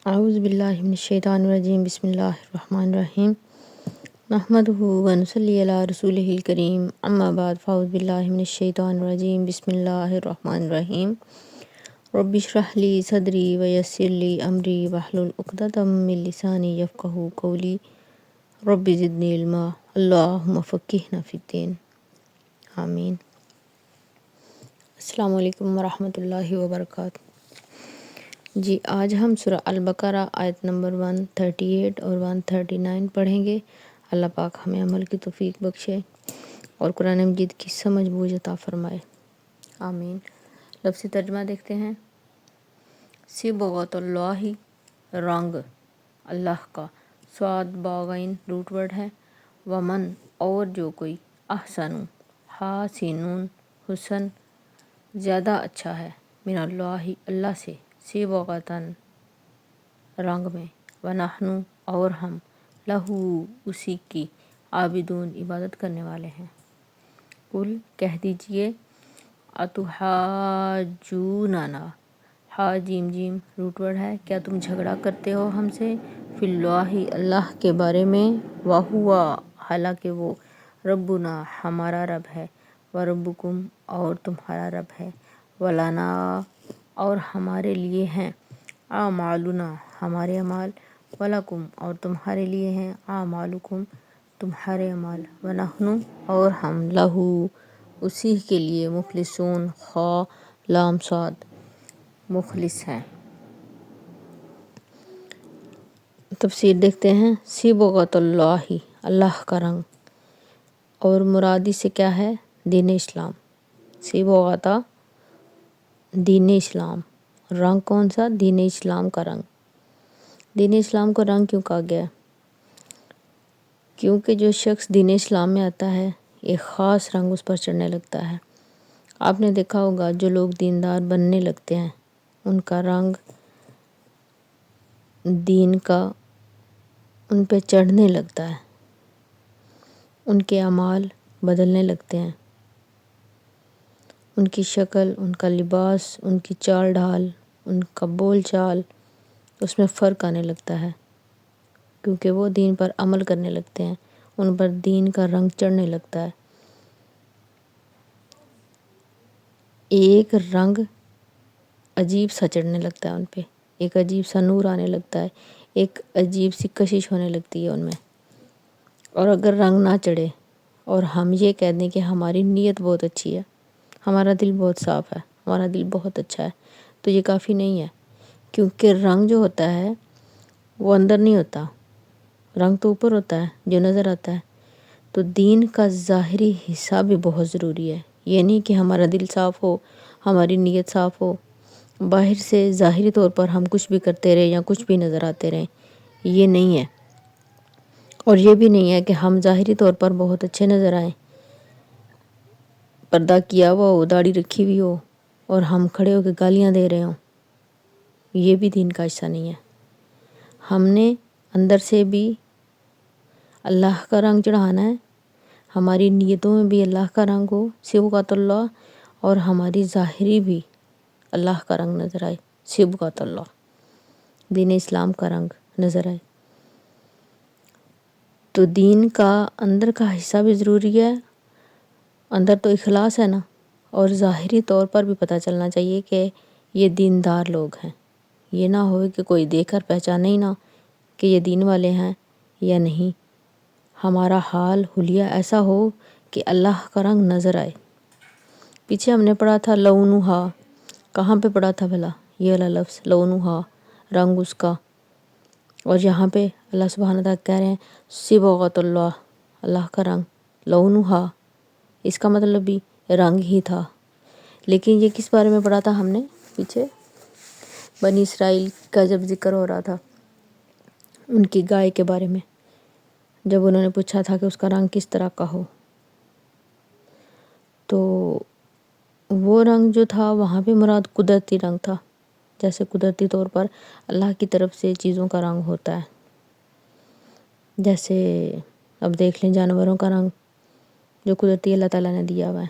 اعوذ باللہ من الشیطان الرجیم بسم اللہ الرحمن الرحیم نحمدہ ونصلی علی رسولہ الکریم اما بعد فاعوذ باللہ من الشیطان الرجیم بسم اللہ الرحمن الرحیم رب اشرح لی صدری ویسر لی امری واحلل عقدۃ من لسانی یفقہوا قولی رب زدنی علما اللہم فقہنا فی الدین آمین۔ السلام علیکم ورحمۃ اللہ وبرکاتہ۔ جی آج ہم سورہ البقرہ آیت نمبر 138 اور 139 پڑھیں گے۔ اللہ پاک ہمیں عمل کی توفیق بخشے اور قرآن مجید کی سمجھ بوجھ عطا فرمائے، آمین۔ لفظی ترجمہ دیکھتے ہیں۔ صبغۃ اللہ، رنگ اللہ کا، صاد باغین روٹ ورڈ ہے، ومن اور جو کوئی، احسن حاسنون حسن زیادہ اچھا ہے، من اللہ اللہ سے، صبغۃً رنگ میں، ونحن اور ہم، لہو اسی کی، عابدون عبادت کرنے والے ہیں۔ قل کہہ دیجئے، اتحاجوننا، ہا جیم جیم روٹ ورڈ ہے، کیا تم جھگڑا کرتے ہو ہم سے، فی اللہ اللہ کے بارے میں، وہو حالانکہ وہ، ربنا ہمارا رب ہے، وربکم اور تمہارا رب ہے، ولنا اور ہمارے لیے ہیں، اعمالنا ہمارے اعمال، ولکم اور تمہارے لیے ہیں، اعمالکم تمہارے اعمال، ونحن اور ہم، لہو اسی کے لیے، مخلصون خا لام صاد مخلص ہیں۔ تفسیر دیکھتے ہیں۔ صبغۃ اللہ اللہ کا رنگ، اور مرادی سے کیا ہے، دین اسلام۔ صبغۃ دین اسلام، رنگ کون سا، دین اسلام کا رنگ۔ دین اسلام کو رنگ کیوں کہا گیا؟ کیونکہ جو شخص دین اسلام میں آتا ہے ایک خاص رنگ اس پر چڑھنے لگتا ہے۔ آپ نے دیکھا ہوگا جو لوگ دیندار بننے لگتے ہیں ان کا رنگ دین کا ان پہ چڑھنے لگتا ہے، ان کے اعمال بدلنے لگتے ہیں، ان کی شکل، ان کا لباس، ان کی چال ڈھال، ان کا بول چال، اس میں فرق آنے لگتا ہے، کیونکہ وہ دین پر عمل کرنے لگتے ہیں، ان پر دین کا رنگ چڑھنے لگتا ہے۔ ایک رنگ عجیب سا چڑھنے لگتا ہے ان پہ، ایک عجیب سا نور آنے لگتا ہے، ایک عجیب سی کشش ہونے لگتی ہے ان میں۔ اور اگر رنگ نہ چڑھے اور ہم یہ کہہ دیں کہ ہماری نیت بہت اچھی ہے، ہمارا دل بہت صاف ہے، ہمارا دل بہت اچھا ہے، تو یہ کافی نہیں ہے، کیونکہ رنگ جو ہوتا ہے وہ اندر نہیں ہوتا، رنگ تو اوپر ہوتا ہے جو نظر آتا ہے۔ تو دین کا ظاہری حصہ بھی بہت ضروری ہے، یہ نہیں کہ ہمارا دل صاف ہو، ہماری نیت صاف ہو، باہر سے ظاہری طور پر ہم کچھ بھی کرتے رہیں یا کچھ بھی نظر آتے رہیں، یہ نہیں ہے۔ اور یہ بھی نہیں ہے کہ ہم ظاہری طور پر بہت اچھے نظر آئیں، پردہ کیا ہوا ہو، داڑھی رکھی ہوئی ہو، اور ہم کھڑے ہو کے گالیاں دے رہے ہوں، یہ بھی دین کا حصہ نہیں ہے۔ ہم نے اندر سے بھی اللہ کا رنگ چڑھانا ہے، ہماری نیتوں میں بھی اللہ کا رنگ ہو، صبغۃ اللہ، اور ہماری ظاہری بھی اللہ کا رنگ نظر آئے، صبغۃ اللہ، دین اسلام کا رنگ نظر آئے۔ تو دین کا اندر کا حصہ بھی ضروری ہے، اندر تو اخلاص ہے نا، اور ظاہری طور پر بھی پتہ چلنا چاہیے کہ یہ دیندار لوگ ہیں، یہ نہ ہو کہ کوئی دیکھ کر پہچانے ہی نہ کہ یہ دین والے ہیں یا نہیں، ہمارا حال حلیہ ایسا ہو کہ اللہ کا رنگ نظر آئے۔ پیچھے ہم نے پڑھا تھا لونہا، کہاں پہ پڑھا تھا بھلا یہ والا لفظ لونہا، رنگ اس کا، اور یہاں پہ اللہ سبحانہ تعالیٰ کہہ رہے ہیں صبغۃ اللہ، اللہ کا رنگ، لونہا، اس کا مطلب بھی رنگ ہی تھا۔ لیکن یہ کس بارے میں پڑھا تھا ہم نے پیچھے؟ بنی اسرائیل کا جب ذکر ہو رہا تھا، ان کی گائے کے بارے میں، جب انہوں نے پوچھا تھا کہ اس کا رنگ کس طرح کا ہو، تو وہ رنگ جو تھا وہاں پہ مراد قدرتی رنگ تھا، جیسے قدرتی طور پر اللہ کی طرف سے چیزوں کا رنگ ہوتا ہے، جیسے اب دیکھ لیں جانوروں کا رنگ جو قدرتی اللہ تعالیٰ نے دیا ہوا ہے،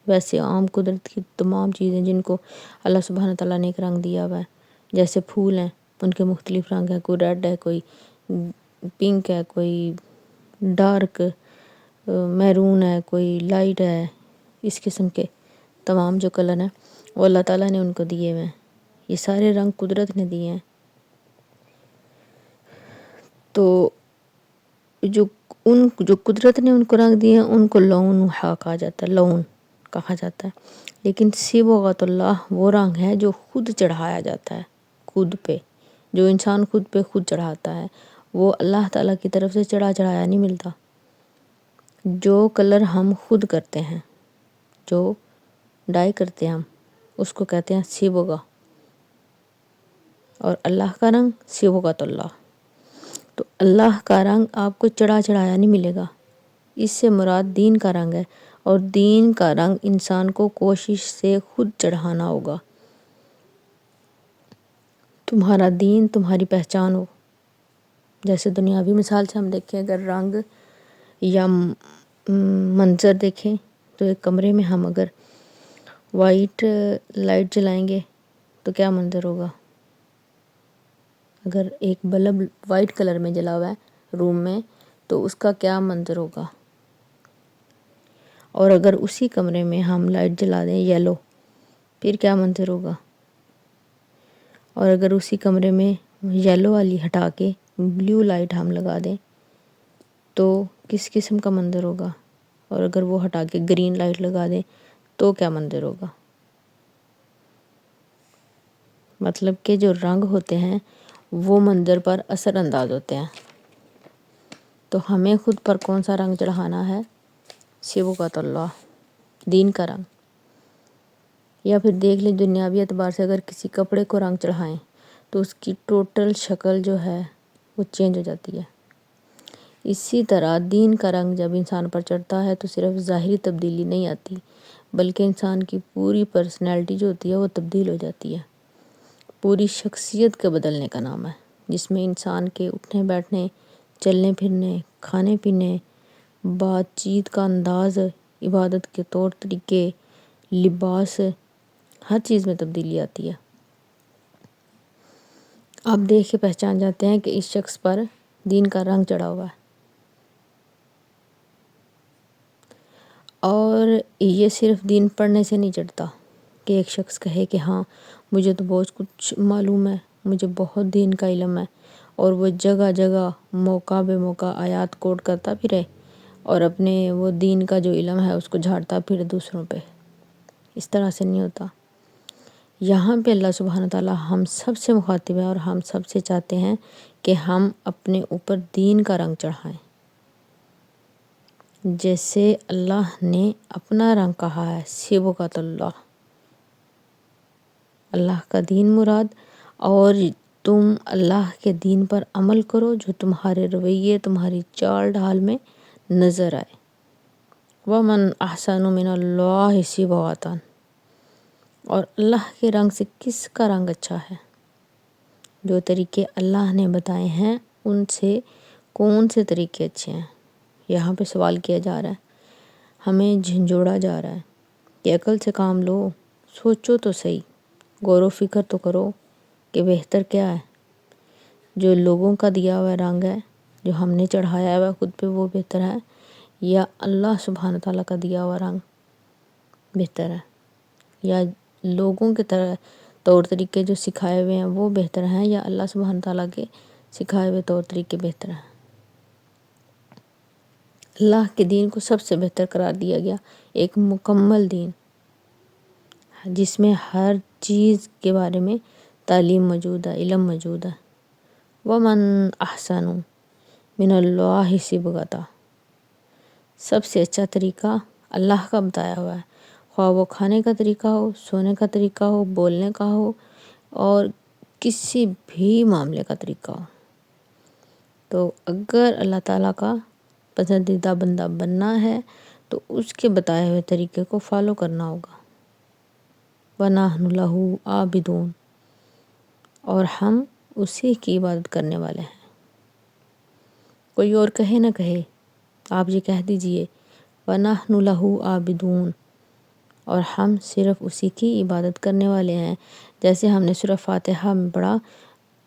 ویسے عام قدرت کی تمام چیزیں جن کو اللہ سبحانہ تعالیٰ نے ایک رنگ دیا ہوا ہے، جیسے پھول ہیں ان کے مختلف رنگ ہیں، کوئی ریڈ ہے، کوئی پنک ہے، کوئی ڈارک میرون ہے، کوئی لائٹ ہے، اس قسم کے تمام جو کلر ہیں وہ اللہ تعالیٰ نے ان کو دیے ہوئے ہیں۔ یہ سارے رنگ قدرت نے دیے ہیں۔ تو جو قدرت نے ان کو رنگ دیے ہیں ان کو لون و حا کہا جاتا ہے، لون کہا جاتا ہے۔ لیکن صبغۃ اللہ وہ رنگ ہے جو خود چڑھایا جاتا ہے، خود پہ، جو انسان خود پہ خود چڑھاتا ہے، وہ اللہ تعالیٰ کی طرف سے چڑھایا نہیں ملتا۔ جو کلر ہم خود کرتے ہیں، جو ڈائی کرتے ہیں ہم، اس کو کہتے ہیں صبغہ، اور اللہ کا رنگ صبغۃ اللہ۔ تو اللہ کا رنگ آپ کو چڑھایا نہیں ملے گا، اس سے مراد دین کا رنگ ہے، اور دین کا رنگ انسان کو کوشش سے خود چڑھانا ہوگا۔ تمہارا دین تمہاری پہچان ہو۔ جیسے دنیاوی مثال سے ہم دیکھیں، اگر رنگ یا منظر دیکھیں تو ایک کمرے میں ہم اگر وائٹ لائٹ جلائیں گے تو کیا منظر ہوگا؟ اگر ایک بلب وائٹ کلر میں جلا ہوا ہے روم میں تو اس کا کیا منظر ہوگا؟ اور اگر اسی کمرے میں ہم لائٹ جلا دیں یلو، پھر کیا منظر ہوگا؟ اور اگر اسی کمرے میں یلو والی ہٹا کے بلیو لائٹ ہم لگا دیں تو کس قسم کا منظر ہوگا؟ اور اگر وہ ہٹا کے گرین لائٹ لگا دیں تو کیا منظر ہوگا؟ مطلب کہ جو رنگ ہوتے ہیں وہ منظر پر اثر انداز ہوتے ہیں۔ تو ہمیں خود پر کون سا رنگ چڑھانا ہے؟ صبغۃ اللہ، دین کا رنگ۔ یا پھر دیکھ لیں دنیاوی اعتبار سے اگر کسی کپڑے کو رنگ چڑھائیں تو اس کی ٹوٹل شکل جو ہے وہ چینج ہو جاتی ہے۔ اسی طرح دین کا رنگ جب انسان پر چڑھتا ہے تو صرف ظاہری تبدیلی نہیں آتی، بلکہ انسان کی پوری پرسنالٹی جو ہوتی ہے وہ تبدیل ہو جاتی ہے۔ پوری شخصیت کے بدلنے کا نام ہے، جس میں انسان کے اٹھنے بیٹھنے، چلنے پھرنے، کھانے پینے، بات چیت کا انداز، عبادت کے طور طریقے، لباس، ہر چیز میں تبدیلی آتی ہے۔ آپ دیکھ کے پہچان جاتے ہیں کہ اس شخص پر دین کا رنگ چڑھا ہوا ہے۔ اور یہ صرف دین پڑھنے سے نہیں چڑھتا کہ ایک شخص کہے کہ ہاں مجھے تو بہت کچھ معلوم ہے، مجھے بہت دین کا علم ہے، اور وہ جگہ جگہ موقع بے موقع آیات کوٹ کرتا پھرے اور اپنے وہ دین کا جو علم ہے اس کو جھاڑتا پھرے دوسروں پہ۔ اس طرح سے نہیں ہوتا۔ یہاں پہ اللہ سبحانہ تعالیٰ ہم سب سے مخاطب ہے اور ہم سب سے چاہتے ہیں کہ ہم اپنے اوپر دین کا رنگ چڑھائیں، جیسے اللہ نے اپنا رنگ کہا ہے صبغۃ اللہ، اللہ کا دین مراد، اور تم اللہ کے دین پر عمل کرو جو تمہارے رویے، تمہاری چال ڈھال میں نظر آئے۔ وَمَنْ أَحْسَنُ مِنَ اللَّهِ صِبْغَةً، اور اللہ کے رنگ سے کس کا رنگ اچھا ہے؟ جو طریقے اللہ نے بتائے ہیں ان سے کون سے طریقے اچھے ہیں؟ یہاں پہ سوال کیا جا رہا ہے، ہمیں جھنجھوڑا جا رہا ہے کہ عقل سے کام لو، سوچو تو صحیح، غور و فکر تو کرو کہ بہتر کیا ہے؟ جو لوگوں کا دیا ہوا رنگ ہے، جو ہم نے چڑھایا ہوا خود پہ، وہ بہتر ہے، یا اللہ سبحانہ تعالیٰ کا دیا ہوا رنگ بہتر ہے؟ یا لوگوں کے طور طریقے جو سکھائے ہوئے ہیں وہ بہتر ہیں، یا اللہ سبحانہ تعالیٰ کے سکھائے ہوئے طور طریقے بہتر ہیں؟ اللہ کے دین کو سب سے بہتر قرار دیا گیا، ایک مکمل دین جس میں ہر چیز کے بارے میں تعلیم موجود ہے، علم موجود ہے۔ وَمَنْ أَحْسَنُ مِنَ اللَّهِ صِبْغَةً، سب سے اچھا طریقہ اللہ کا بتایا ہوا ہے، خواہ وہ کھانے کا طریقہ ہو، سونے کا طریقہ ہو، بولنے کا ہو، اور کسی بھی معاملے کا طریقہ ہو۔ تو اگر اللہ تعالیٰ کا پسندیدہ بندہ بننا ہے تو اس کے بتائے ہوئے طریقے کو فالو کرنا ہوگا۔ وَنَحْنُ لَهُ عَابِدُونَ، اور ہم اسی کی عبادت کرنے والے ہیں۔ کوئی اور کہے نہ کہے، آپ یہ کہہ دیجئے وَنَحْنُ لَهُ عَابِدُونَ، اور ہم صرف اسی کی عبادت کرنے والے ہیں۔ جیسے ہم نے سورہ فاتحہ میں پڑھا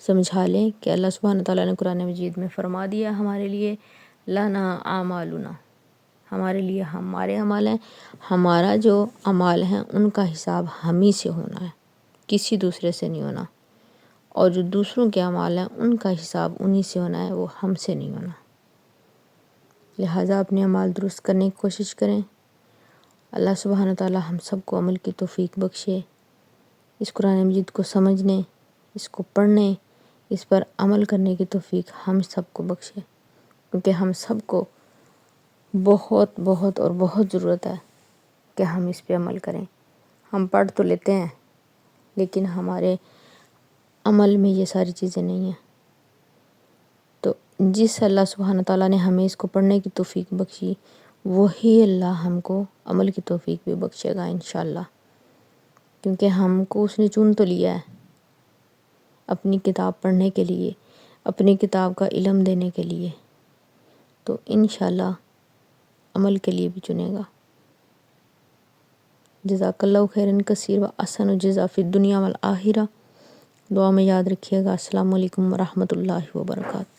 سمجھا لیں کہ اللہ سبحانہ تعالیٰ نے قرآن مجید میں فرما دیا ہمارے لیے لنا اعمالنا، ہمارے لیے ہمارے اعمال ہیں، ہمارا جو اعمال ہیں ان کا حساب ہم ہی سے ہونا ہے، کسی دوسرے سے نہیں ہونا، اور جو دوسروں کے اعمال ہیں ان کا حساب انہی سے ہونا ہے، وہ ہم سے نہیں ہونا۔ لہٰذا اپنے اعمال درست کرنے کی کوشش کریں۔ اللہ سبحانہ تعالیٰ ہم سب کو عمل کی توفیق بخشے، اس قرآن مجید کو سمجھنے، اس کو پڑھنے، اس پر عمل کرنے کی توفیق ہم سب کو بخشے، کیونکہ ہم سب کو بہت بہت اور بہت ضرورت ہے کہ ہم اس پہ عمل کریں۔ ہم پڑھ تو لیتے ہیں لیکن ہمارے عمل میں یہ ساری چیزیں نہیں ہیں، تو جس اللہ سبحانہ تعالیٰ نے ہمیں اس کو پڑھنے کی توفیق بخشی وہی اللہ ہم کو عمل کی توفیق بھی بخشے گا انشاءاللہ، کیونکہ ہم کو اس نے چن تو لیا ہے اپنی کتاب پڑھنے کے لیے، اپنی کتاب کا علم دینے کے لیے، تو انشاءاللہ عمل کے لیے بھی چنے گا۔ جزاک اللہ خیرن کثیر و احسن الجزا فی الدنیا والآخرہ۔ دعا میں یاد رکھیے گا۔ السلام علیکم ورحمۃ اللہ وبرکاتہ۔